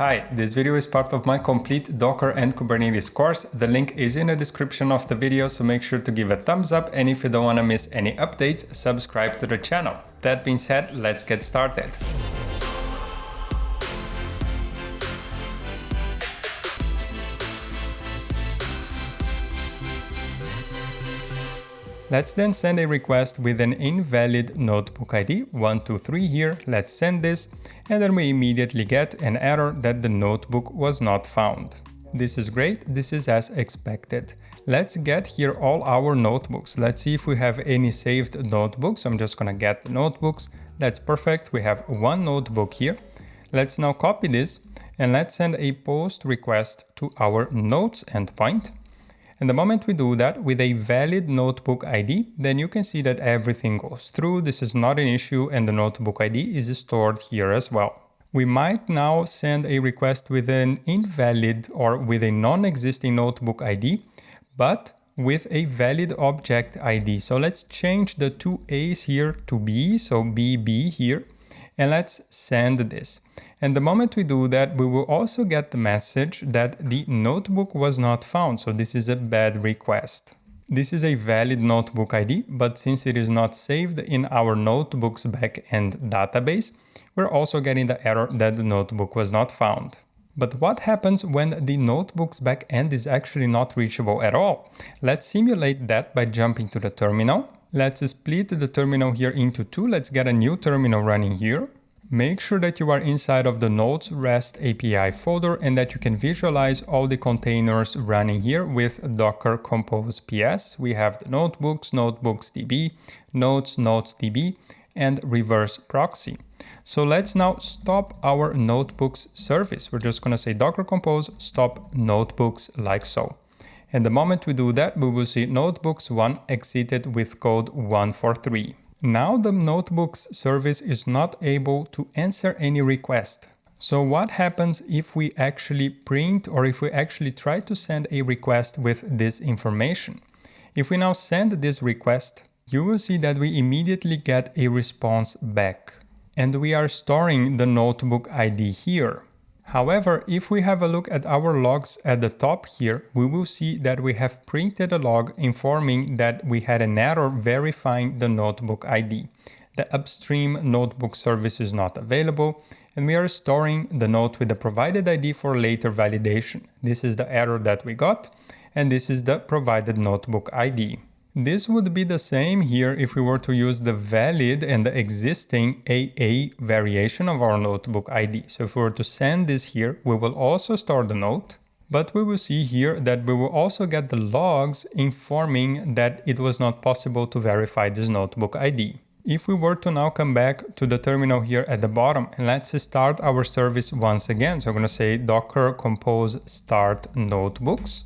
Hi, this video is part of my complete Docker and Kubernetes course. The link is in the description of the video, so make sure to give a thumbs up, and if you don't want to miss any updates, subscribe to the channel. That being said, let's get started. Let's then send a request with an invalid notebook ID, 123 here. Let's send this, and then we immediately get an error that the notebook was not found. This is great, this is as expected. Let's get here all our notebooks. Let's see if we have any saved notebooks. I'm just gonna get the notebooks. That's perfect, we have one notebook here. Let's now copy this, and let's send a post request to our notes endpoint. And the moment we do that with a valid notebook ID, then you can see that everything goes through. This is not an issue, and the notebook ID is stored here as well. We might now send a request with an invalid or with a non-existing notebook ID, but with a valid object ID. So let's change the two A's here to B, so BB here, and let's send this. And the moment we do that, we will also get the message that the notebook was not found. So this is a bad request. This is a valid notebook ID, but since it is not saved in our notebooks backend database, we're also getting the error that the notebook was not found. But what happens when the notebook's backend is actually not reachable at all? Let's simulate that by jumping to the terminal. Let's split the terminal here into two. Let's get a new terminal running here. Make sure that you are inside of the Nodes REST API folder and that you can visualize all the containers running here with Docker Compose PS. We have the notebooks, notebooks.db, nodes, nodes.db, and reverse proxy. So let's now stop our notebooks service. We're just going to say Docker Compose stop notebooks like so. And the moment we do that, we will see notebooks1 exited with code 143. Now the notebooks service is not able to answer any request. So what happens if we actually print or if we actually try to send a request with this information? If we now send this request, you will see that we immediately get a response back. And we are storing the notebook ID here. However, if we have a look at our logs at the top here, we will see that we have printed a log informing that we had an error verifying the notebook ID. The upstream notebook service is not available, and we are storing the note with the provided ID for later validation. This is the error that we got, and this is the provided notebook ID. This would be the same here if we were to use the valid and the existing AA variation of our notebook ID. So if we were to send this here, we will also store the note, but we will see here that we will also get the logs informing that it was not possible to verify this notebook ID. If we were to now come back to the terminal here at the bottom, and let's start our service once again. So I'm going to say Docker Compose start notebooks.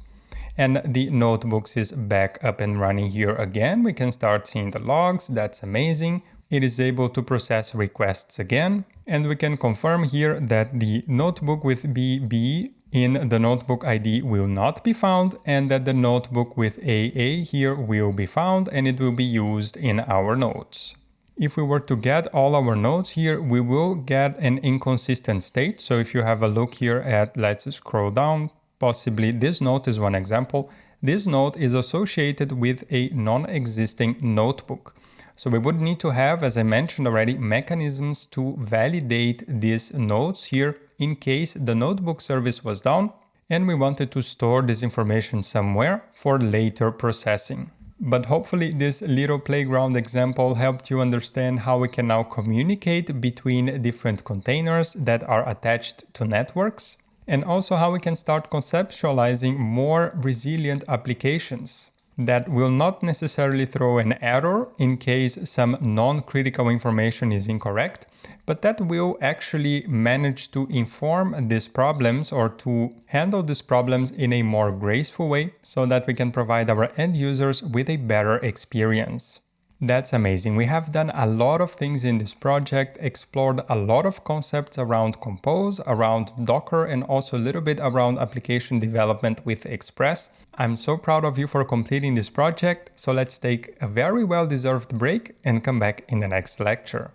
And the notebooks is back up and running here again. We can start seeing the logs. That's amazing. It is able to process requests again. And we can confirm here that the notebook with BB in the notebook ID will not be found, and that the notebook with AA here will be found, and it will be used in our nodes. If we were to get all our nodes here, we will get an inconsistent state. So if you have a look here at, let's scroll down, possibly this node is one example. This node is associated with a non-existing notebook. So we would need to have, as I mentioned already, mechanisms to validate these nodes here in case the notebook service was down and we wanted to store this information somewhere for later processing. But hopefully this little playground example helped you understand how we can now communicate between different containers that are attached to networks, and also how we can start conceptualizing more resilient applications that will not necessarily throw an error in case some non-critical information is incorrect, but that will actually manage to inform these problems or to handle these problems in a more graceful way so that we can provide our end users with a better experience. That's amazing. We have done a lot of things in this project, explored a lot of concepts around Compose, around Docker, and also a little bit around application development with Express. I'm so proud of you for completing this project, so let's take a very well-deserved break and come back in the next lecture.